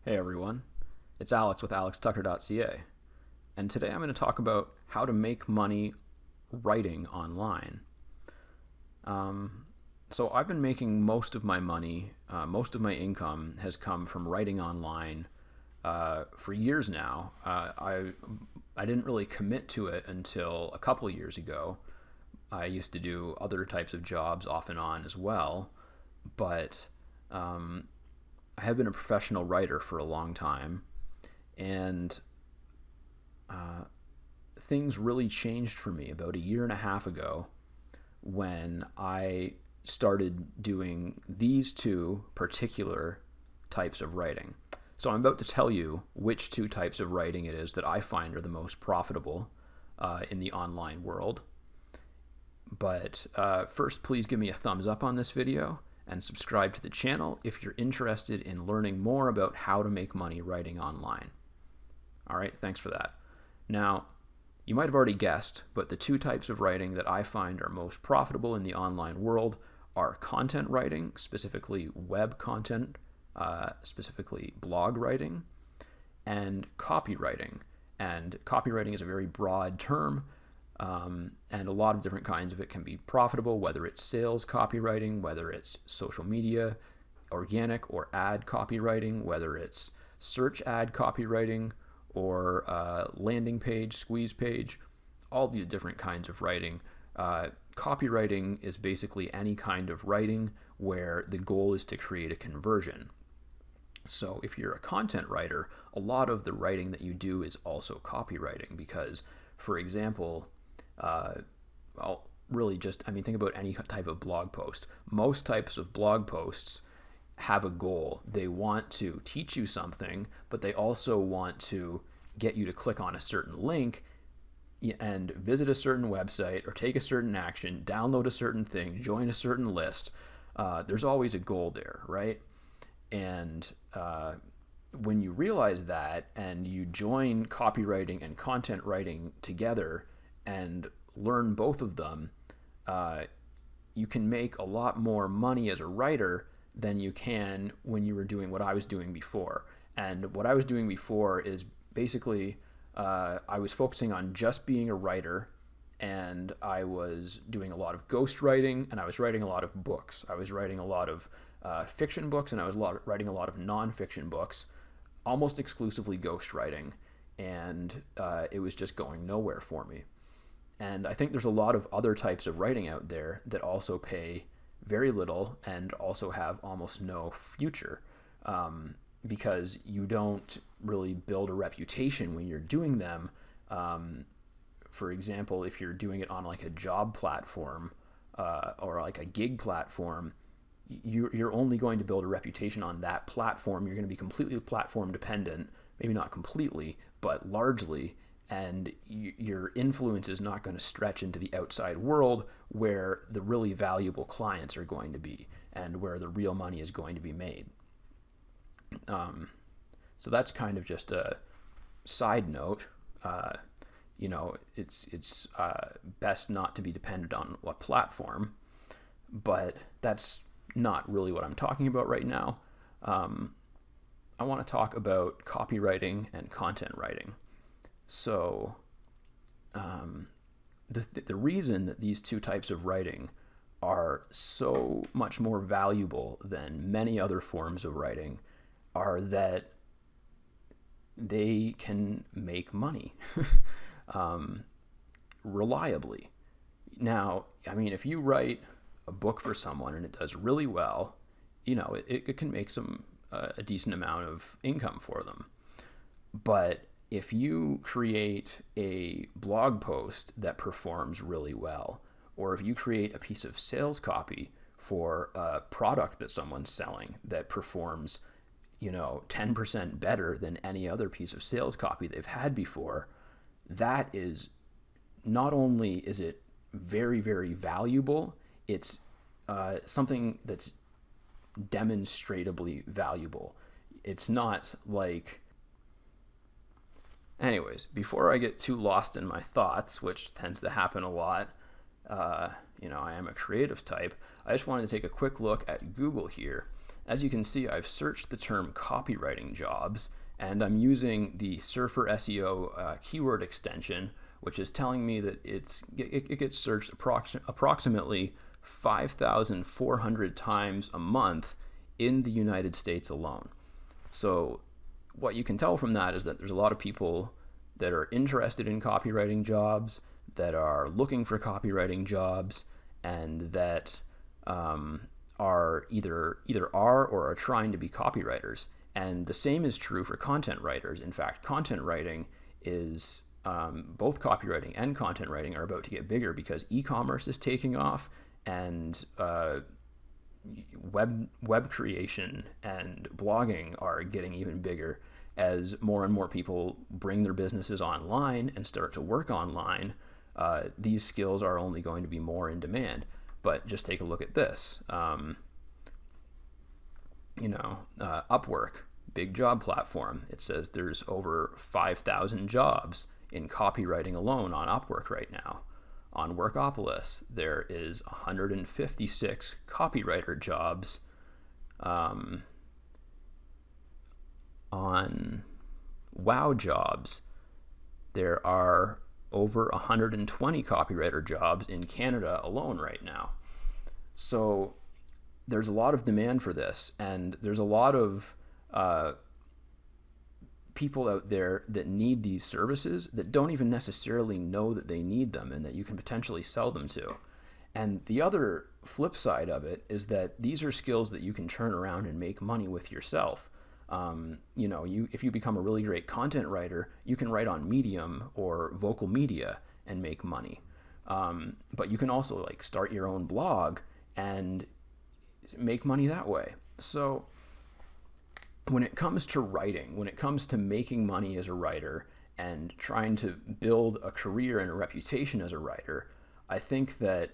Hey everyone, it's Alex with alextucker.ca, and today I'm going to talk about how to make money writing online. So I've been making most of my money, most of my income has come from writing online for years now. I didn't really commit to it until a couple of years ago. I used to do other types of jobs off and on as well, but I have been a professional writer for a long time, and things really changed for me about a year and a half ago when I started doing these two particular types of writing. So I'm about to tell you which two types of writing it is that I find are the most profitable in the online world. But first, please give me a thumbs up on this video and subscribe to the channel if you're interested in learning more about how to make money writing online. All right, thanks for that. Now, you might have already guessed, but the two types of writing that I find are most profitable in the online world are content writing, specifically web content, specifically blog writing, and copywriting. And copywriting is a very broad term, and a lot of different kinds of it can be profitable, whether it's sales copywriting, whether it's social media, organic or ad copywriting, whether it's search ad copywriting, or landing page, squeeze page, all these different kinds of writing. Copywriting is basically any kind of writing where the goal is to create a conversion. So if you're a content writer, a lot of the writing that you do is also copywriting because, for example, think about any type of blog post. Most types of blog posts have a goal. They want to teach you something, but they also want to get you to click on a certain link and visit a certain website or take a certain action, download a certain thing, join a certain list. There's always a goal there, right? And when you realize that and you join copywriting and content writing together and learn both of them, you can make a lot more money as a writer than you can when you were doing what I was doing before. And what I was doing before is basically I was focusing on just being a writer, and I was doing a lot of ghostwriting, and I was writing a lot of books. I was writing a lot of fiction books, and I was writing a lot of nonfiction books, almost exclusively ghostwriting, and it was just going nowhere for me. And I think there's a lot of other types of writing out there that also pay very little and also have almost no future, because you don't really build a reputation when you're doing them. For example, if you're doing it on like a job platform or like a gig platform, you're only going to build a reputation on that platform. You're going to be completely platform dependent, maybe not completely, but largely, and your influence is not going to stretch into the outside world where the really valuable clients are going to be and where the real money is going to be made. So that's kind of just a side note. It's best not to be dependent on what platform, but that's not really what I'm talking about right now. I want to talk about copywriting and content writing. So the reason that these two types of writing are so much more valuable than many other forms of writing are that they can make money reliably. Now, I mean, if you write a book for someone and it does really well, it can make a decent amount of income for them. But if you create a blog post that performs really well, or if you create a piece of sales copy for a product that someone's selling that performs 10% better than any other piece of sales copy they've had before, that is, not only is it very, very valuable, it's something that's demonstrably valuable. It's not like... Anyways, before I get too lost in my thoughts, which tends to happen a lot, I am a creative type, I just wanted to take a quick look at Google here as you can see, I've searched the term copywriting jobs, and I'm using the Surfer SEO keyword extension, which is telling me that it gets searched approximately 5,400 times a month in the United States alone. So what you can tell from that is that there's a lot of people that are interested in copywriting jobs, that are looking for copywriting jobs, and that are either are or are trying to be copywriters. And the same is true for content writers. In fact, content writing is both copywriting and content writing are about to get bigger because e-commerce is taking off, and web creation and blogging are getting even bigger as more and more people bring their businesses online and start to work online. These skills are only going to be more in demand. But just take a look at this. Upwork, big job platform. It says there's over 5,000 jobs in copywriting alone on Upwork right now. On Workopolis, there is 156 copywriter jobs. On Wow Jobs, there are over 120 copywriter jobs in Canada alone right now. So there's a lot of demand for this, and there's a lot of people out there that need these services that don't even necessarily know that they need them and that you can potentially sell them to. And the other flip side of it is that these are skills that you can turn around and make money with yourself. If you become a really great content writer, you can write on Medium or Vocal Media and make money. But you can also start your own blog and make money that way. So when it comes to writing, when it comes to making money as a writer and trying to build a career and a reputation as a writer, I think that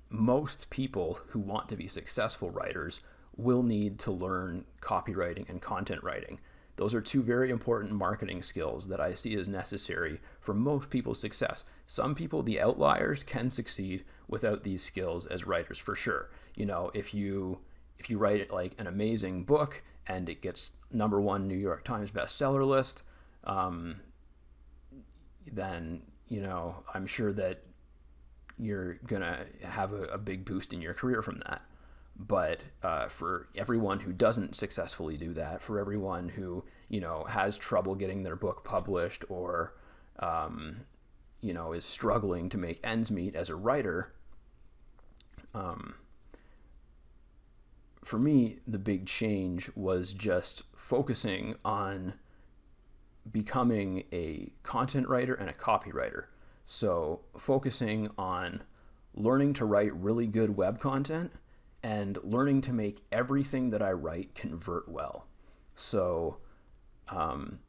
most people who want to be successful writers will need to learn copywriting and content writing. Those are two very important marketing skills that I see as necessary for most people's success. Some people, the outliers, can succeed without these skills as writers for sure. If you write an amazing book and it gets #1 New York Times bestseller list, then I'm sure that you're gonna have a big boost in your career from that. But for everyone who doesn't successfully do that, for everyone who has trouble getting their book published or is struggling to make ends meet as a writer, for me, the big change was just focusing on becoming a content writer and a copywriter. So focusing on learning to write really good web content and learning to make everything that I write convert well. So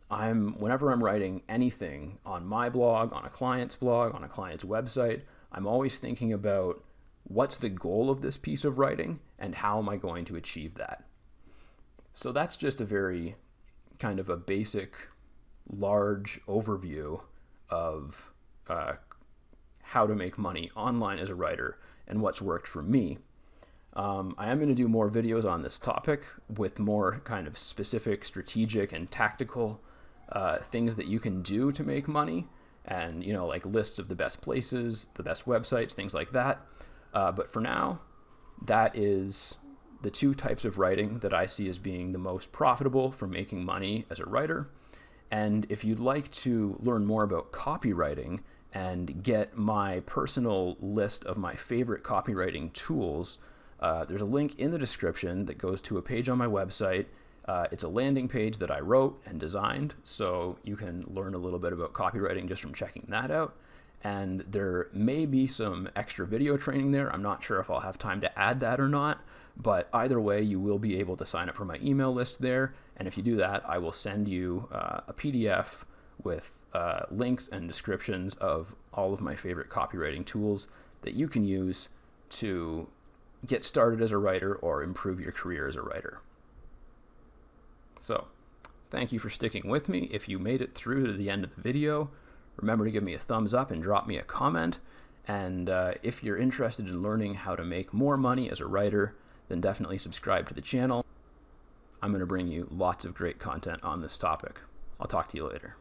whenever I'm writing anything on my blog, on a client's blog, on a client's website, I'm always thinking about what's the goal of this piece of writing and how am I going to achieve that. So that's just a very kind of a basic, large overview of how to make money online as a writer and what's worked for me. I am going to do more videos on this topic with more kind of specific, strategic, and tactical things that you can do to make money, and lists of the best places, the best websites, things like that. But for now, that is the two types of writing that I see as being the most profitable for making money as a writer. And if you'd like to learn more about copywriting and get my personal list of my favorite copywriting tools, there's a link in the description that goes to a page on my website. It's a landing page that I wrote and designed, so you can learn a little bit about copywriting just from checking that out. And there may be some extra video training there. I'm not sure if I'll have time to add that or not, but either way, you will be able to sign up for my email list there. And if you do that, I will send you a PDF with links and descriptions of all of my favorite copywriting tools that you can use to get started as a writer or improve your career as a writer. So, thank you for sticking with me. If you made it through to the end of the video, remember to give me a thumbs up and drop me a comment. And if you're interested in learning how to make more money as a writer, then definitely subscribe to the channel. I'm going to bring you lots of great content on this topic. I'll talk to you later.